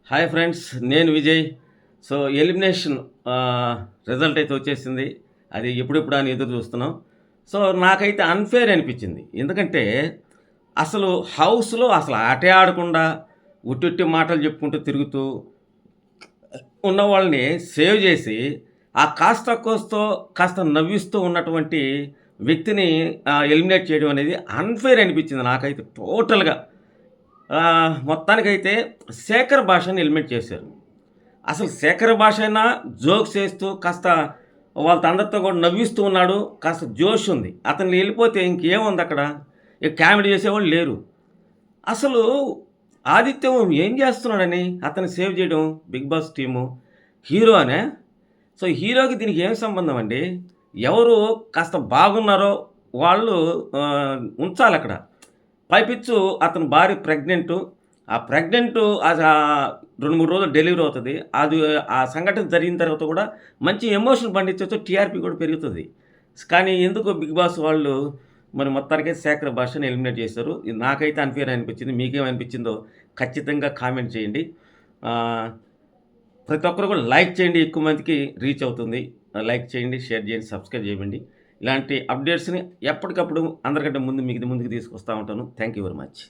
Hi friends, నేను Vijay. So elimination result అయితే వచ్చేసింది. అది ఎప్పుడెప్పుడు అని ఎదురు చూస్తున్నాం. సో నాకైతే అన్‌ఫెయిర్ అనిపించింది. ఎందుకంటే అసలు హౌస్‌లో అసలు ఆటే ఆడకుండా ఉట్టిట్టి మాటలు చెప్పుకుంటూ తిరుగుతూ ఉన్న వాళ్ళని సేవ్ చేసి, ఆ కాస్త కోస్తో కాస్త నవ్విస్తూ ఉన్నటువంటి వ్యక్తిని ఎలిమినేట్ చేయడం అనేది అన్‌ఫెయిర్ అనిపించింది నాకైతే టోటల్‌గా. మొత్తానికైతే శేఖర్ భాషని ఎలిమినేట్ చేశారు. అసలు శేఖర్ భాష అయినా జోక్స్ ఏస్తూ కాస్త వాళ్ళతో కూడా నవ్విస్తూ ఉన్నాడు. కాస్త జోష్ ఉంది. అతను ఎళ్ళిపోతే ఇంకేముందక్కడ? ఇక కామెడీ చేసేవాళ్ళు లేరు. అసలు ఆదిత్య ఓం ఏం చేస్తున్నాడని అతన్ని సేవ్ చేయడం 'బిగ్ బాస్' టీము? హీరో అనా? సో, హీరోకి దీనికి ఏం సంబంధం అండి? ఎవరు కాస్త బాగున్నారో వాళ్ళు ఉంచాలక్కడ. పైపిచ్చు అతని భార్య ప్రెగ్నెంటు. ఆ ప్రెగ్నెంటు 2, 3 రోజులు డెలివరీ అవుతది. అది ఆ సంఘటన జరిగిన తర్వాత కూడా మంచి ఎమోషన్ పండించొచ్చు. టీఆర్‌పీ కూడా పెరుగుతది. కానీ ఎందుకో 'బిగ్ బాస్' వాళ్ళు మరి మొత్తానికైతే శేఖర్ భాషని ఎలిమినేట్ చేశారు. ఇది నాకైతే అన్‌ఫెయిర్ అనిపించింది. మీకేమనిపించిందో ఖచ్చితంగా కామెంట్ చేయండి. ఆహ్, ప్రతి ఒక్కరు కూడా లైక్ చేయండి. ఎక్కువ మందికి రీచ్ అవుతుంది. లైక్ చేయండి, షేర్ చేయండి, సబ్స్క్రైబ్ చేయండి. ఇలాంటి అప్డేట్స్‌ని ఎప్పటికప్పుడు అందరికంటే ముందుకు తీసుకొస్తా ఉంటాను. Thank you very much.